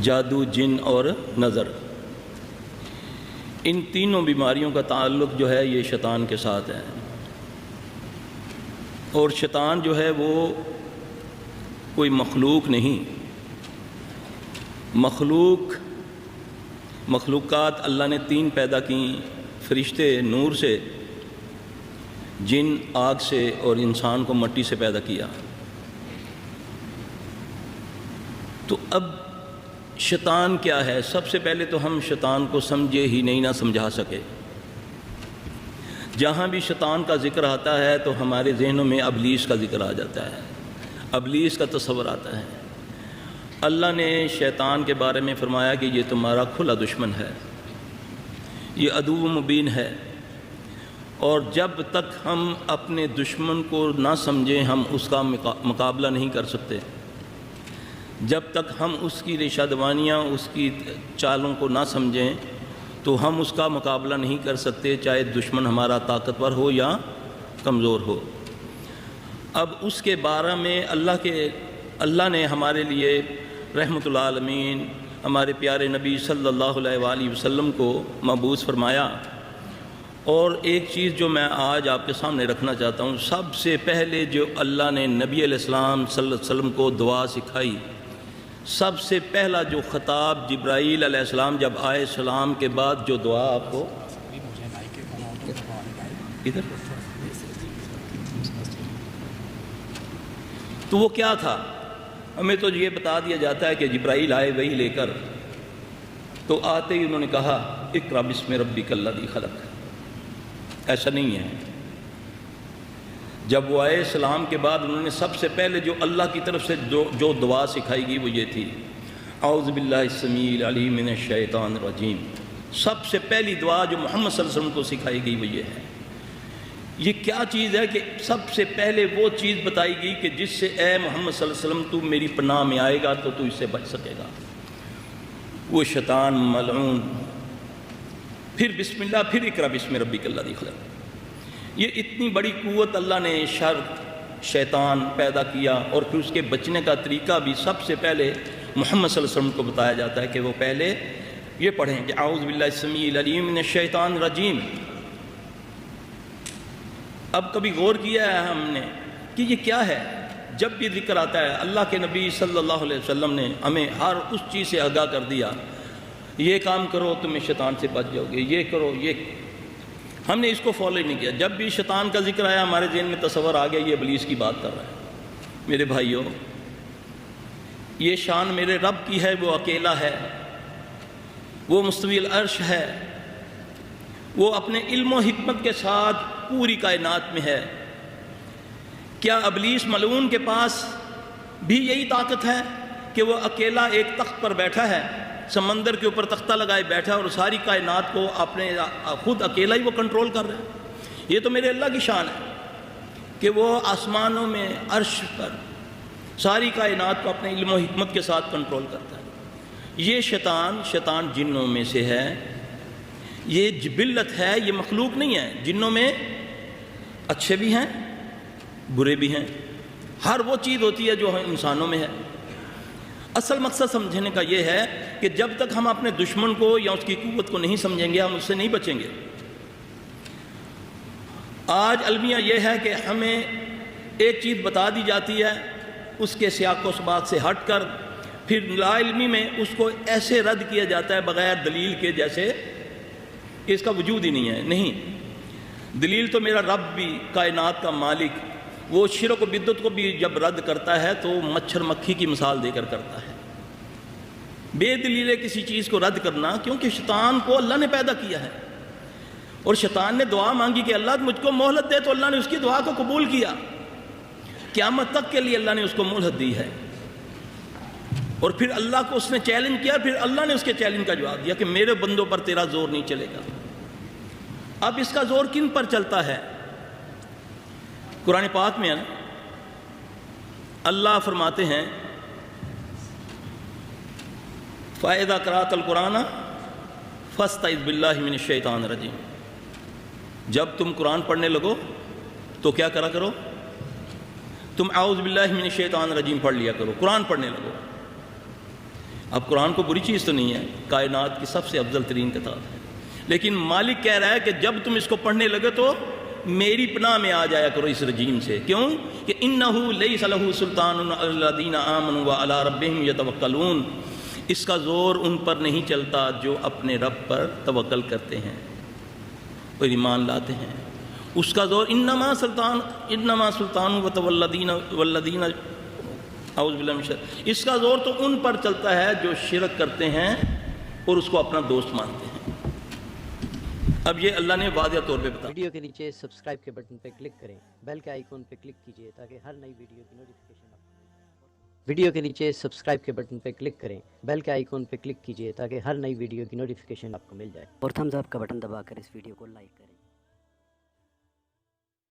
جادو، جن اور نظر، ان تینوں بیماریوں کا تعلق جو ہے یہ شیطان کے ساتھ ہے۔ اور شیطان جو ہے وہ کوئی مخلوق نہیں، مخلوقات اللہ نے تین پیدا کی، فرشتے نور سے، جن آگ سے، اور انسان کو مٹی سے پیدا کیا۔ تو اب شیطان کیا ہے؟ سب سے پہلے تو ہم شیطان کو سمجھے ہی نہیں، نہ سمجھا سکے۔ جہاں بھی شیطان کا ذکر آتا ہے تو ہمارے ذہنوں میں ابلیس کا ذکر آ جاتا ہے، ابلیس کا تصور آتا ہے۔ اللہ نے شیطان کے بارے میں فرمایا کہ یہ تمہارا کھلا دشمن ہے، یہ عدو مبین ہے، اور جب تک ہم اپنے دشمن کو نہ سمجھیں ہم اس کا مقابلہ نہیں کر سکتے۔ جب تک ہم اس کی ریشہ دوانیاں، اس کی چالوں کو نہ سمجھیں تو ہم اس کا مقابلہ نہیں کر سکتے، چاہے دشمن ہمارا طاقتور ہو یا کمزور ہو۔ اب اس کے بارے میں اللہ نے ہمارے لیے رحمت العالمین ہمارے پیارے نبی صلی اللہ علیہ وآلہ وسلم کو مبعوث فرمایا۔ اور ایک چیز جو میں آج آپ کے سامنے رکھنا چاہتا ہوں، سب سے پہلے جو اللہ نے نبی علیہ السلام صلی اللہ علیہ وسلم کو دعا سکھائی، سب سے پہلا جو خطاب جبرائیل علیہ السلام جب آئے سلام کے بعد جو دعا آپ کو ادھر تو وہ کیا تھا؟ ہمیں تو یہ بتا دیا جاتا ہے کہ جبرائیل آئے وہی لے کر، تو آتے ہی انہوں نے کہا اقرأ بسم ربک الذی خلق۔ ایسا نہیں ہے۔ جب وہ آئے سلام کے بعد انہوں نے سب سے پہلے جو اللہ کی طرف سے جو دعا سکھائی گئی وہ یہ تھی، اعوذ باللہ السمیع العلیم من الشیطان الرجیم۔ سب سے پہلی دعا جو محمد صلی اللہ علیہ وسلم کو سکھائی گئی وہ یہ ہے۔ یہ کیا چیز ہے کہ سب سے پہلے وہ چیز بتائی گئی کہ جس سے اے محمد صلی اللہ علیہ وسلم تو میری پناہ میں آئے گا تو اس سے بچ سکے گا، وہ شیطان ملعون۔ پھر بسم اللہ، پھر اقرأ بسم ربک الذی خلق۔ یہ اتنی بڑی قوت اللہ نے شر شیطان پیدا کیا، اور پھر اس کے بچنے کا طریقہ بھی سب سے پہلے محمد صلی اللہ علیہ وسلم کو بتایا جاتا ہے کہ وہ پہلے یہ پڑھیں کہ اعوذ باللہ السمیع العلیم من الشیطان الرجیم۔ اب کبھی غور کیا ہے ہم نے کہ یہ کیا ہے؟ جب بھی ذکر آتا ہے اللہ کے نبی صلی اللہ علیہ وسلم نے ہمیں ہر اس چیز سے آگاہ کر دیا، یہ کام کرو تمہیں شیطان سے بچ جاؤ گے، یہ کرو، یہ ہم نے اس کو فالو نہیں کیا۔ جب بھی شیطان کا ذکر آیا ہمارے ذہن میں تصور آ گیا یہ ابلیس کی بات کر رہا ہے۔ میرے بھائیوں، یہ شان میرے رب کی ہے، وہ اکیلا ہے، وہ مستوی العرش ہے، وہ اپنے علم و حکمت کے ساتھ پوری کائنات میں ہے۔ کیا ابلیس ملعون کے پاس بھی یہی طاقت ہے کہ وہ اکیلا ایک تخت پر بیٹھا ہے، سمندر کے اوپر تختہ لگائے بیٹھا اور ساری کائنات کو اپنے خود اکیلا ہی وہ کنٹرول کر رہا ہے؟ یہ تو میرے اللہ کی شان ہے کہ وہ آسمانوں میں عرش پر ساری کائنات کو اپنے علم و حکمت کے ساتھ کنٹرول کرتا ہے۔ یہ شیطان جنوں میں سے ہے، یہ جبلت ہے، یہ مخلوق نہیں ہے۔ جنوں میں اچھے بھی ہیں، برے بھی ہیں، ہر وہ چیز ہوتی ہے جو انسانوں میں ہے۔ اصل مقصد سمجھنے کا یہ ہے کہ جب تک ہم اپنے دشمن کو یا اس کی قوت کو نہیں سمجھیں گے ہم اس سے نہیں بچیں گے۔ آج المیہ یہ ہے کہ ہمیں ایک چیز بتا دی جاتی ہے، اس کے سیاق و سباق سے ہٹ کر پھر لا علمی میں اس کو ایسے رد کیا جاتا ہے بغیر دلیل کے، جیسے کہ اس کا وجود ہی نہیں ہے۔ نہیں، دلیل تو میرا رب بھی، کائنات کا مالک، وہ شرک و بدعت کو بھی جب رد کرتا ہے تو مچھر مکھی کی مثال دے کر کرتا ہے۔ بے دلیل کسی چیز کو رد کرنا، کیونکہ شیطان کو اللہ نے پیدا کیا ہے، اور شیطان نے دعا مانگی کہ اللہ مجھ کو مہلت دے، تو اللہ نے اس کی دعا کو قبول کیا، قیامت تک کے لیے اللہ نے اس کو مہلت دی ہے۔ اور پھر اللہ کو اس نے چیلنج کیا، پھر اللہ نے اس کے چیلنج کا جواب دیا کہ میرے بندوں پر تیرا زور نہیں چلے گا۔ اب اس کا زور کن پر چلتا ہے؟ قرآن پاک میں اللہ فرماتے ہیں فَإِذَا قَرَأْتَ الْقُرْآنَ فَاسْتَعِذْ بِاللَّهِ مِنَ الشَّيْطَانِ الرَّجِيمِ۔ جب تم قرآن پڑھنے لگو تو کیا کرا کرو؟ تم اعوذ باللہ من الشیطان الرجیم پڑھ لیا کرو، قرآن پڑھنے لگو۔ اب قرآن کو بری چیز تو نہیں ہے، کائنات کی سب سے افضل ترین کتاب ہے، لیکن مالک کہہ رہا ہے کہ جب تم اس کو پڑھنے لگے تو میری پناہ میں آ جایا کرو اس رجیم سے۔ کیوں کہ انہ لیس لہ سلطان علی الذین آمنوا وعلی ربہم یتوکلون، اس کا زور ان پر نہیں چلتا جو اپنے رب پر توکل کرتے ہیں اور ایمان لاتے ہیں۔ اس کا زور انما سلطان والذین اعوذ باللہ من الشیطان، اس کا زور تو ان پر چلتا ہے جو شرک کرتے ہیں اور اس کو اپنا دوست مانتے ہیں۔ اب یہ اللہ نے واضح طور پہ بتا، ویڈیو کے نیچے سبسکرائب کے بٹن پہ کلک کریں، بیل کے آئیکن پہ کلک کیجئے تاکہ ہر نئی ویڈیو کی نوٹیفیکیشن آپ کو، ویڈیو کے نیچے سبسکرائب کے بٹن پہ کلک کریں، بیل کے آئیکن پہ کلک کیجئے تاکہ ہر نئی ویڈیو کی نوٹیفیکیشن آپ کو مل جائے، اور تھمز اپ کا بٹن دبا کر اس ویڈیو کو لائک کریں۔